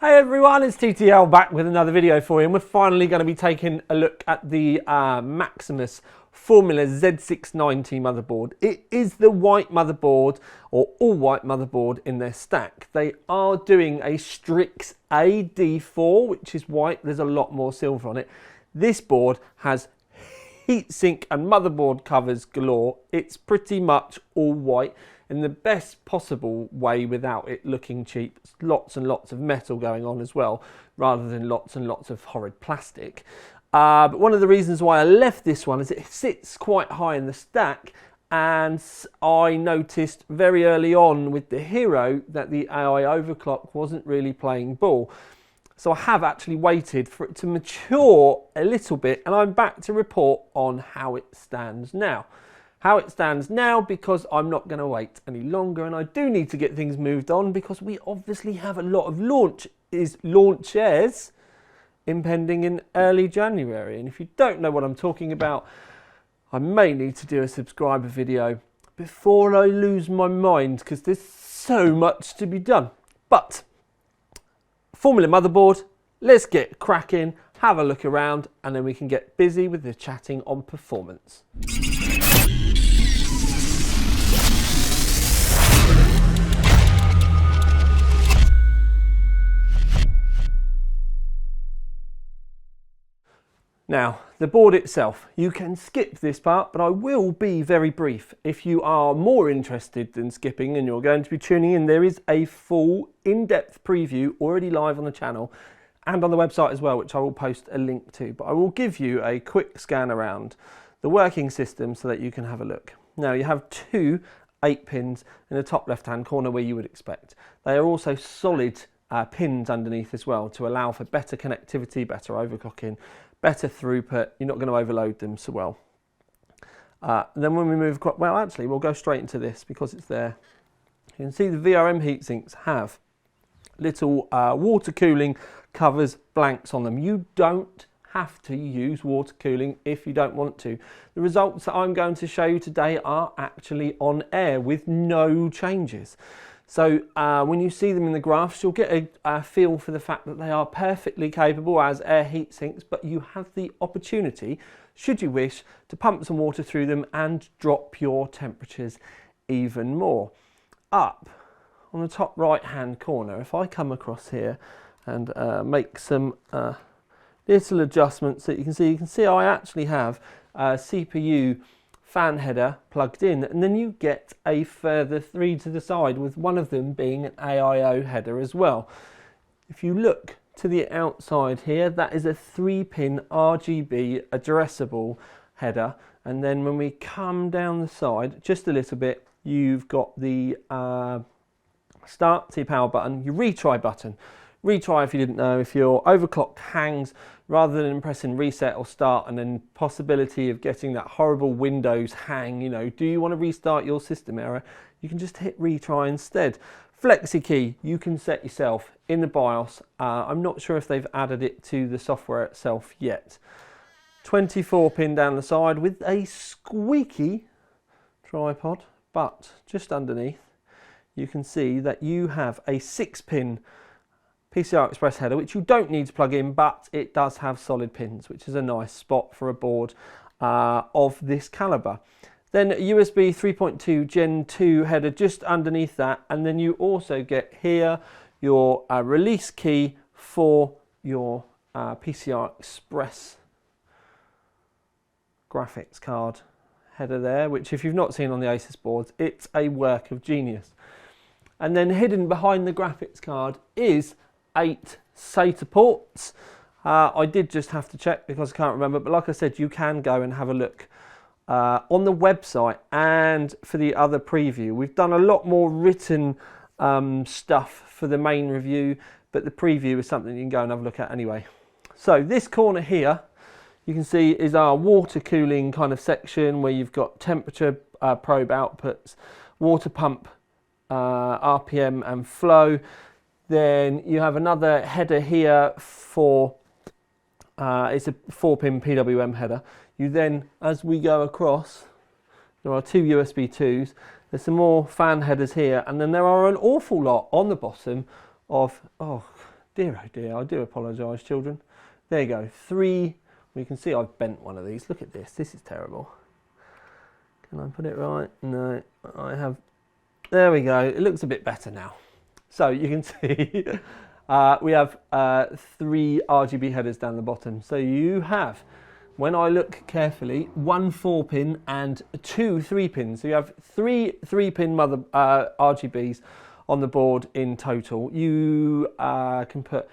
Hey everyone, it's TTL back with another video for you, and we're finally going to be taking a look at the Maximus Formula Z690 motherboard. It is the white motherboard, or all white motherboard in their stack. They are doing a Strix AD4, which is white. There's a lot more silver on it. This board has heatsink and motherboard covers galore. It's pretty much all white in the best possible way without it looking cheap. Lots and lots of metal going on as well, rather than lots and lots of horrid plastic. But one of the reasons why I left this one is it sits quite high in the stack, and I noticed very early on with the Hero that the AI overclock wasn't really playing ball. So I have actually waited for it to mature a little bit, and I'm back to report on how it stands now. How it stands now, because I'm not going to wait any longer, and I do need to get things moved on because we obviously have a lot of launches impending in early January. And if you don't know what I'm talking about, I may need to do a subscriber video before I lose my mind because there's so much to be done. But Formula motherboard, let's get cracking, have a look around, and then we can get busy with the chatting on performance. Now, the board itself, you can skip this part, but I will be very brief. If you are more interested than skipping and you're going to be tuning in, there is a full in-depth preview already live on the channel and on the website as well, which I will post a link to. But I will give you a quick scan around the working system so that you can have a look. Now, you have two 8 pins in the top left-hand corner where you would expect. They are also solid pins underneath as well to allow for better connectivity, better overclocking, better throughput. You're not going to overload them so well. Then when we move, well actually we'll go straight into this because it's there. You can see the VRM heatsinks have little water cooling covers, blanks on them. You don't have to use water cooling if you don't want to. The results that I'm going to show you today are actually on air with no changes. So when you see them in the graphs, you'll get a feel for the fact that they are perfectly capable as air heat sinks, but you have the opportunity, should you wish, to pump some water through them and drop your temperatures even more. Up on the top right hand corner, if I come across here and make some little adjustments that you can see I actually have a CPU fan header plugged in, and then you get a further 3 to the side, with one of them being an AIO header as well. If you look to the outside here, that is a 3-pin RGB addressable header, and then when we come down the side just a little bit, you've got the start to your power button, your retry button. Retry, if you didn't know, if your overclock hangs, rather than pressing reset or start and then possibility of getting that horrible Windows hang, you know, do you want to restart your system error? You can just hit retry instead. Flexi key, you can set yourself in the BIOS. I'm not sure if they've added it to the software itself yet. 24 pin down the side with a squeaky tripod, but just underneath you can see that you have a 6-pin PCI Express header, which you don't need to plug in, but it does have solid pins, which is a nice spot for a board of this caliber. Then a USB 3.2 Gen 2 header just underneath that, and then you also get here your release key for your PCI Express graphics card header there, which if you've not seen on the Asus boards, it's a work of genius. And then hidden behind the graphics card is 8 SATA ports. I did just have to check because I can't remember, but like I said, you can go and have a look on the website and for the other preview. We've done a lot more written stuff for the main review, but the preview is something you can go and have a look at anyway. So this corner here, you can see, is our water cooling kind of section where you've got temperature probe outputs, water pump, RPM and flow. Then you have another header here for, it's a 4-pin PWM header. You then, as we go across, there are 2 USB 2s. There's some more fan headers here, and then there are an awful lot on the bottom of, Dear oh dear, I do apologise, children. There you go, 3. You can see I've bent one of these. Look at this. This is terrible. Can I put it right? No, I have. There we go. It looks a bit better now. So you can see we have 3 RGB headers down the bottom. So you have, when I look carefully, 1 4-pin and 2 3-pins. So you have 3 3-pin mother RGBs on the board in total. You can put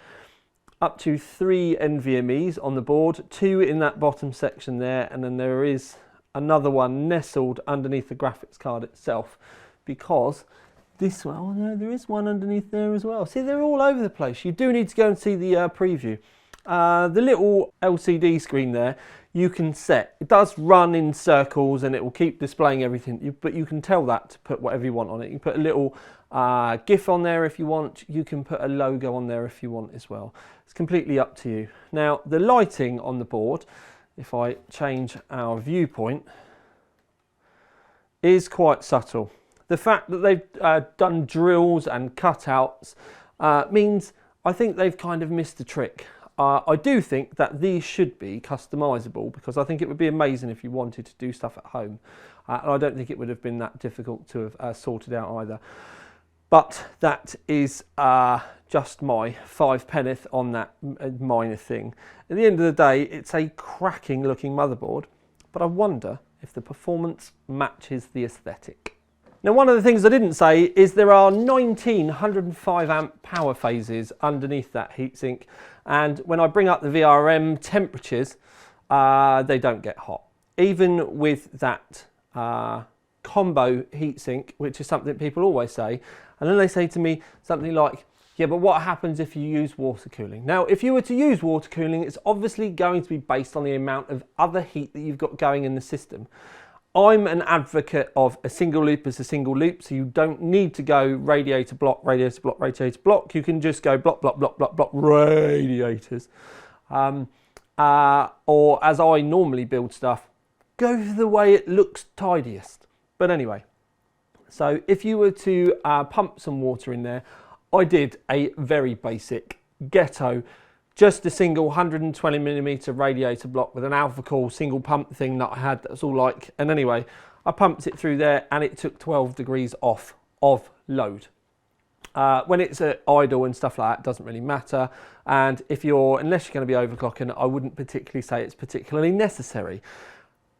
up to 3 NVMEs on the board, 2 in that bottom section there, and then there is another one nestled underneath the graphics card itself, because this one, oh no, there is one underneath there as well. See, they're all over the place. You do need to go and see the preview. The little LCD screen there, you can set. It does run in circles and it will keep displaying everything, but you can tell that to put whatever you want on it. You can put a little GIF on there if you want. You can put a logo on there if you want as well. It's completely up to you. Now, the lighting on the board, if I change our viewpoint, is quite subtle. The fact that they've done drills and cutouts means I think they've kind of missed the trick. I do think that these should be customizable, because I think it would be amazing if you wanted to do stuff at home. And I don't think it would have been that difficult to have sorted out either. But that is just my 5 penneth on that minor thing. At the end of the day, it's a cracking looking motherboard, but I wonder if the performance matches the aesthetic. Now, one of the things I didn't say is there are 19 105 amp power phases underneath that heatsink, and when I bring up the VRM temperatures, they don't get hot. Even with that combo heatsink, which is something people always say, and then they say to me something like, yeah, but what happens if you use water cooling? Now, if you were to use water cooling, it's obviously going to be based on the amount of other heat that you've got going in the system. I'm an advocate of a single loop as a single loop, so you don't need to go radiator block, radiator block, radiator block. You can just go block, block, block, block, block, radiators. Or as I normally build stuff, go for the way it looks tidiest. But anyway, so if you were to pump some water in there, I did a very basic ghetto, just a single 120mm radiator block with an alpha core single pump thing that I had that was all like, and anyway, I pumped it through there and it took 12 degrees off of load. When it's at idle and stuff like that, it doesn't really matter. And unless you're going to be overclocking, I wouldn't particularly say it's particularly necessary.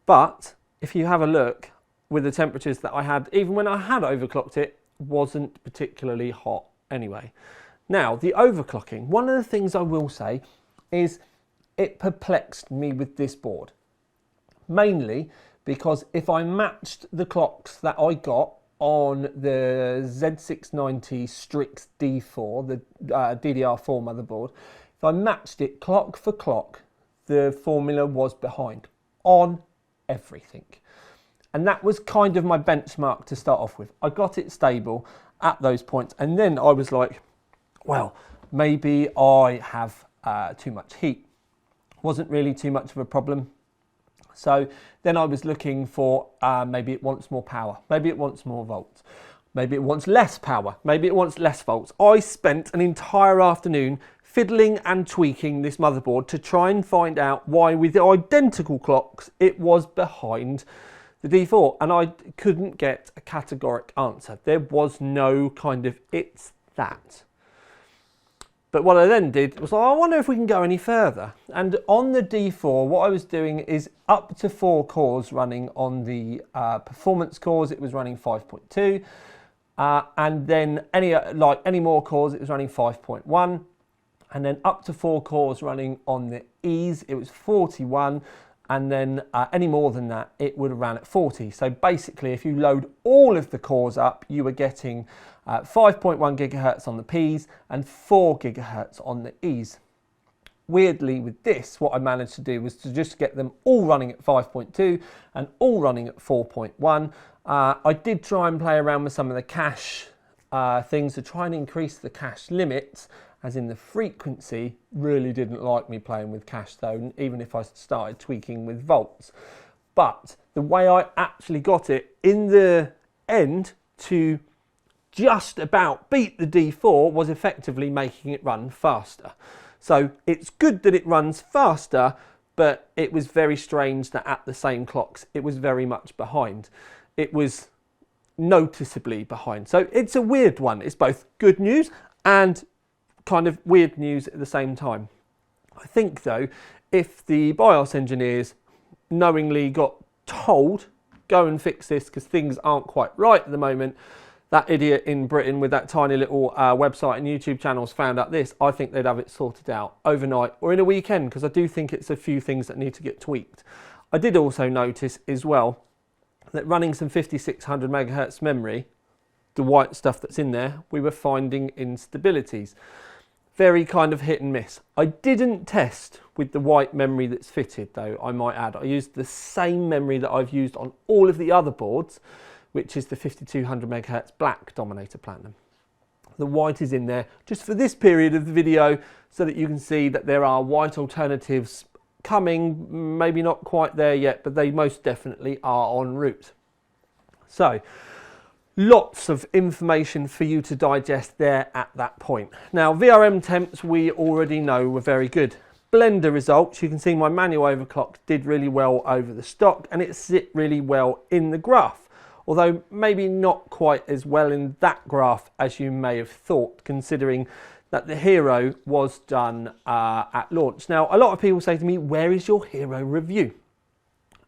But if you have a look with the temperatures that I had, even when I had overclocked it, wasn't particularly hot anyway. Now, the overclocking, one of the things I will say is it perplexed me with this board. Mainly because if I matched the clocks that I got on the Z690 Strix D4, the DDR4 motherboard, if I matched it clock for clock, the Formula was behind on everything. And that was kind of my benchmark to start off with. I got it stable at those points, and then I was like, well, maybe I have too much heat. Wasn't really too much of a problem. So then I was looking for maybe it wants more power, maybe it wants more volts, maybe it wants less power, maybe it wants less volts. I spent an entire afternoon fiddling and tweaking this motherboard to try and find out why, with the identical clocks, it was behind the D4, and I couldn't get a categoric answer. There was no kind of it's that. But what I then did was, I wonder if we can go any further. And on the D4, what I was doing is up to 4 cores running on the performance cores, it was running 5.2. And then any more cores, it was running 5.1. And then up to 4 cores running on the E's, it was 41. And then any more than that, it would have ran at 40. So basically, if you load all of the cores up, you were getting 5.1 gigahertz on the P's and 4 gigahertz on the E's. Weirdly, with this, what I managed to do was to just get them all running at 5.2 and all running at 4.1. I did try and play around with some of the cache things to try and increase the cache limits, as in the frequency. Really didn't like me playing with cache though, even if I started tweaking with volts. But the way I actually got it in the end to just about beat the D4 was effectively making it run faster. So it's good that it runs faster, but it was very strange that at the same clocks it was very much behind. It was noticeably behind. So it's a weird one. It's both good news and kind of weird news at the same time. I think though, if the BIOS engineers knowingly got told, go and fix this because things aren't quite right at the moment, that idiot in Britain with that tiny little website and YouTube channels found out this, I think they'd have it sorted out overnight or in a weekend, because I do think it's a few things that need to get tweaked. I did also notice as well that running some 5600 megahertz memory, the white stuff that's in there, we were finding instabilities. Very kind of hit and miss. I didn't test with the white memory that's fitted though, I might add. I used the same memory that I've used on all of the other boards, which is the 5200 megahertz black Dominator Platinum. The white is in there just for this period of the video so that you can see that there are white alternatives coming, maybe not quite there yet, but they most definitely are en route. So, lots of information for you to digest there at that point. Now, VRM temps we already know were very good. Blender results, you can see my manual overclock did really well over the stock and it sit really well in the graph. Although maybe not quite as well in that graph as you may have thought, considering that the Hero was done at launch. Now, a lot of people say to me, where is your Hero review?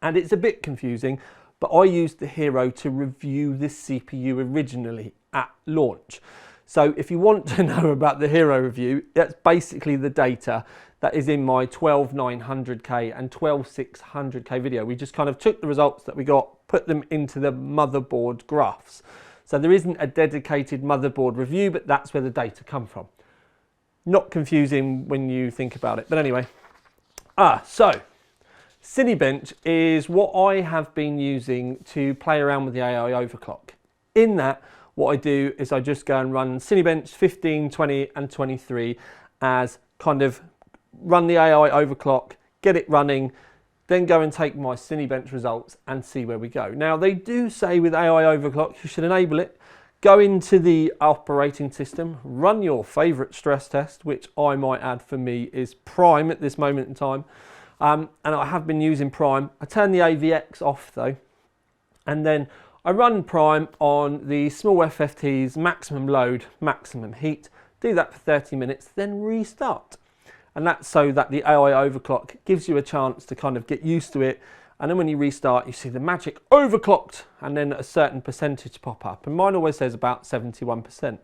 And it's a bit confusing, but I used the Hero to review this CPU originally at launch. So if you want to know about the Hero review, that's basically the data that is in my 12900K and 12600K video. We just kind of took the results that we got, put them into the motherboard graphs. So there isn't a dedicated motherboard review, but that's where the data come from. Not confusing when you think about it, but anyway. So Cinebench is what I have been using to play around with the AI overclock. In that, what I do is I just go and run Cinebench 15, 20 and 23 as kind of run the AI overclock, get it running, then go and take my Cinebench results and see where we go. Now they do say with AI overclock you should enable it, go into the operating system, run your favourite stress test, which I might add for me is Prime at this moment in time. And I have been using Prime. I turn the AVX off though, and then I run Prime on the small FFTs, maximum load, maximum heat, do that for 30 minutes, then restart. And that's so that the AI overclock gives you a chance to kind of get used to it. And then when you restart, you see the magic overclocked and then a certain percentage pop up. And mine always says about 71%.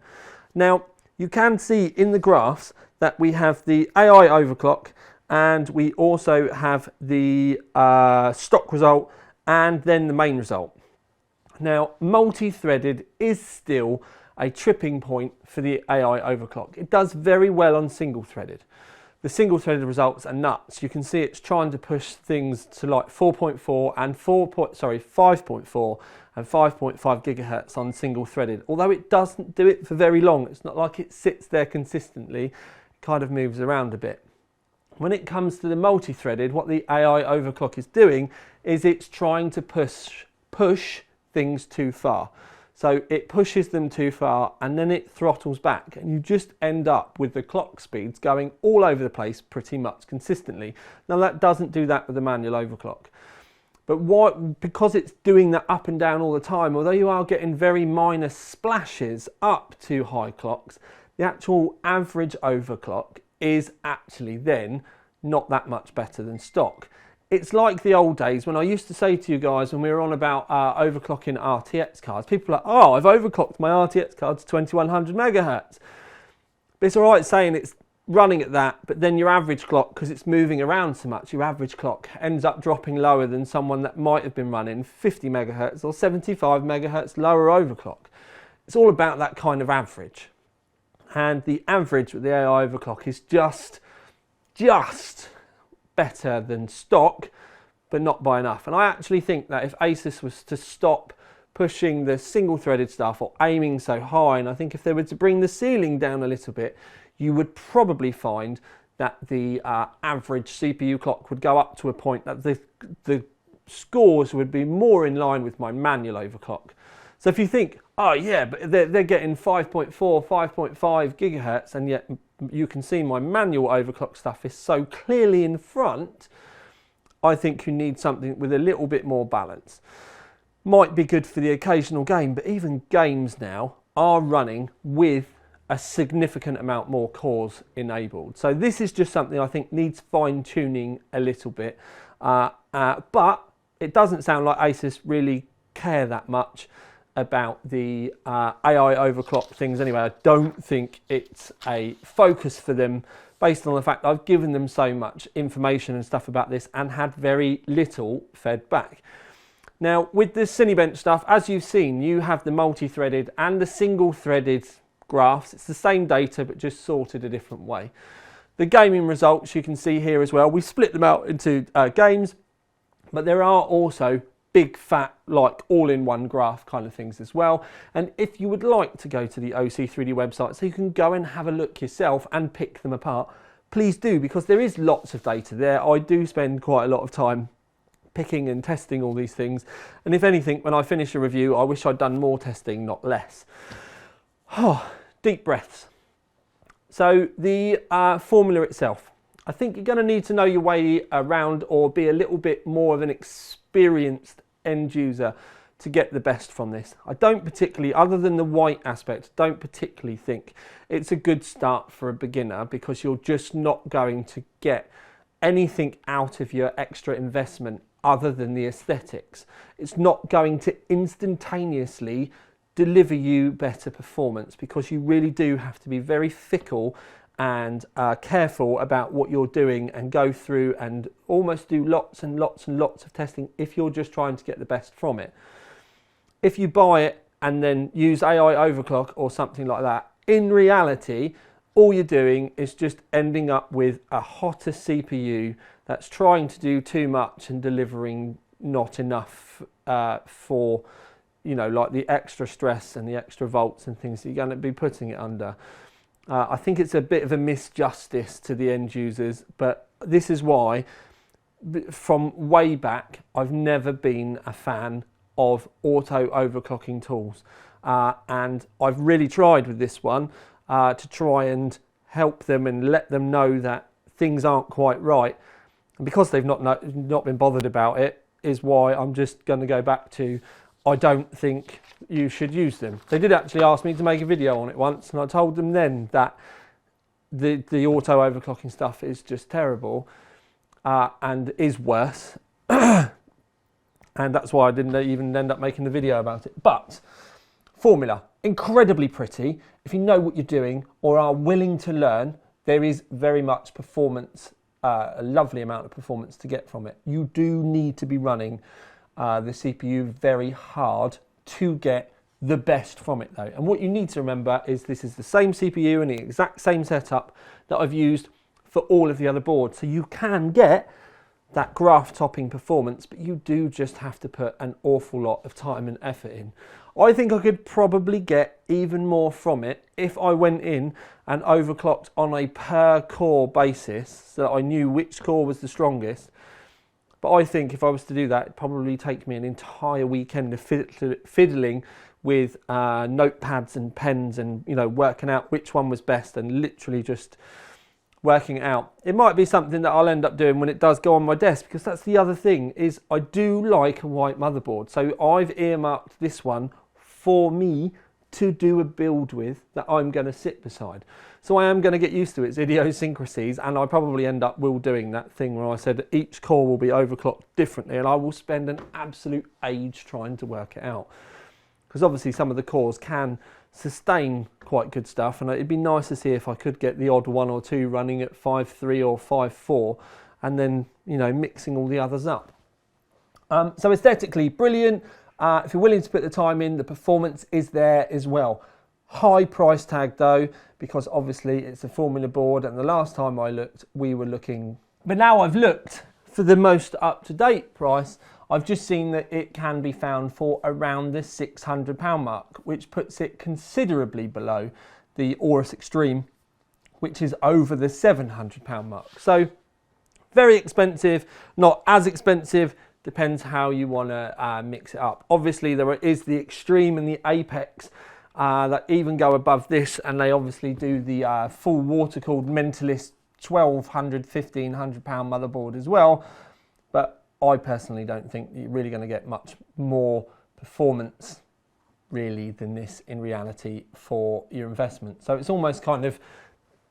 Now, you can see in the graphs that we have the AI overclock and we also have the stock result and then the main result. Now, multi-threaded is still a tripping point for the AI overclock. It does very well on single-threaded. The single-threaded results are nuts. You can see it's trying to push things to like 4.4 and 5.4 and 5.5 gigahertz on single-threaded. Although it doesn't do it for very long. It's not like it sits there consistently. It kind of moves around a bit. When it comes to the multi-threaded, what the AI overclock is doing is it's trying to push things too far. So it pushes them too far and then it throttles back and you just end up with the clock speeds going all over the place pretty much consistently. Now that doesn't do that with the manual overclock. But because it's doing that up and down all the time, although you are getting very minor splashes up to high clocks, the actual average overclock is actually then not that much better than stock. It's like the old days when I used to say to you guys when we were on about overclocking RTX cards. People are like, oh, I've overclocked my RTX card to 2100 megahertz. But it's all right saying it's running at that, but then your average clock, because it's moving around so much, your average clock ends up dropping lower than someone that might have been running 50 megahertz or 75 megahertz lower overclock. It's all about that kind of average. And the average with the AI overclock is just better than stock, but not by enough. And I actually think that if Asus was to stop pushing the single-threaded stuff or aiming so high, and I think if they were to bring the ceiling down a little bit, you would probably find that the average CPU clock would go up to a point that the scores would be more in line with my manual overclock. So if you think, oh yeah, but they're getting 5.4, 5.5 gigahertz, and yet you can see my manual overclock stuff is so clearly in front. I think you need something with a little bit more balance. Might be good for the occasional game, but even games now are running with a significant amount more cores enabled. So this is just something I think needs fine-tuning a little bit. But it doesn't sound like Asus really care that much about the AI overclock things anyway. I don't think it's a focus for them, based on the fact I've given them so much information and stuff about this and had very little fed back. Now, with the Cinebench stuff, as you've seen, you have the multi-threaded and the single-threaded graphs. It's the same data, but just sorted a different way. The gaming results you can see here as well. We split them out into games, but there are also big, fat, like all-in-one graph kind of things as well. And if you would like to go to the OC3D website so you can go and have a look yourself and pick them apart, please do, because there is lots of data there. I do spend quite a lot of time picking and testing all these things. And if anything, when I finish a review, I wish I'd done more testing, not less. Oh, deep breaths. So the formula itself, I think you're going to need to know your way around or be a little bit more of an experienced end user to get the best from this. I don't particularly, other than the white aspect, don't particularly think it's a good start for a beginner, because you're just not going to get anything out of your extra investment other than the aesthetics. It's not going to instantaneously deliver you better performance, because you really do have to be very fickle and careful about what you're doing and go through and almost do lots and lots and lots of testing if you're just trying to get the best from it. If you buy it and then use AI overclock or something like that, in reality, all you're doing is just ending up with a hotter CPU that's trying to do too much and delivering not enough for, you know, like the extra stress and the extra volts and things that you're going to be putting it under. I think it's a bit of a misjustice to the end users, but this is why, from way back, I've never been a fan of auto overclocking tools. And I've really tried with this one to try and help them and let them know that things aren't quite right. And because they've not been bothered about it, is why I'm just going to go back to, I don't think you should use them. They did actually ask me to make a video on it once, and I told them then that the auto overclocking stuff is just terrible and is worse. And that's why I didn't even end up making the video about it. But Formula, incredibly pretty. If you know what you're doing or are willing to learn, there is very much performance, a lovely amount of performance to get from it. You do need to be running the CPU very hard to get the best from it though. And what you need to remember is this is the same CPU and the exact same setup that I've used for all of the other boards. So you can get that graph topping performance, but you do just have to put an awful lot of time and effort in. I think I could probably get even more from it if I went in and overclocked on a per core basis so that I knew which core was the strongest. But I think if I was to do that, it'd probably take me an entire weekend of fiddling with notepads and pens and, you know, working out which one was best and literally just working it out. It might be something that I'll end up doing when it does go on my desk, because that's the other thing, is I do like a white motherboard. So I've earmarked this one for me to do a build with that I'm going to sit beside. So I am going to get used to its idiosyncrasies, and I probably will doing that thing where I said each core will be overclocked differently, and I will spend an absolute age trying to work it out. Because obviously some of the cores can sustain quite good stuff, and it'd be nice to see if I could get the odd one or two running at 5.3 or 5.4, and then, you know, mixing all the others up. So aesthetically brilliant. If you're willing to put the time in, the performance is there as well. High price tag though, because obviously it's a Formula board, and the last time I looked, we were looking, but now I've looked for the most up-to-date price. I've just seen that it can be found for around the £600 mark, which puts it considerably below the Aorus Extreme, which is over the £700 mark. So very expensive, not as expensive Depends how you want to mix it up. Obviously, there is the Extreme and the Apex that even go above this, and they obviously do the full water-cooled Mentalist 1200, 1500 pound motherboard as well. But I personally don't think you're really going to get much more performance really than this in reality for your investment. So it's almost kind of,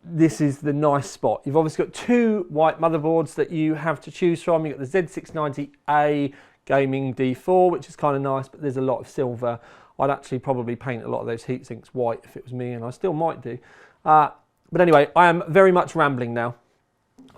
this is the nice spot. You've obviously got two white motherboards that you have to choose from. You've got the Z690A Gaming D4, which is kind of nice, but there's a lot of silver. I'd actually probably paint a lot of those heatsinks white if it was me, and I still might do. But anyway, I am very much rambling now.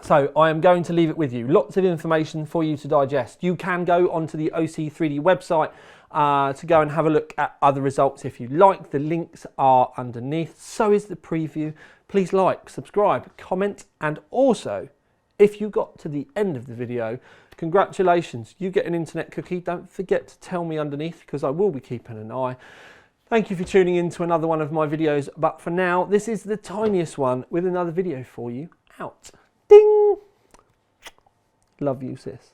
So I am going to leave it with you. Lots of information for you to digest. You can go onto the OC3D website to go and have a look at other results if you like. The links are underneath. So is the preview. Please like, subscribe, comment, and also, if you got to the end of the video, congratulations, you get an internet cookie. Don't forget to tell me underneath, because I will be keeping an eye. Thank you for tuning in to another one of my videos. But for now, this is the tiniest one with another video for you out. Ding! Love you, sis.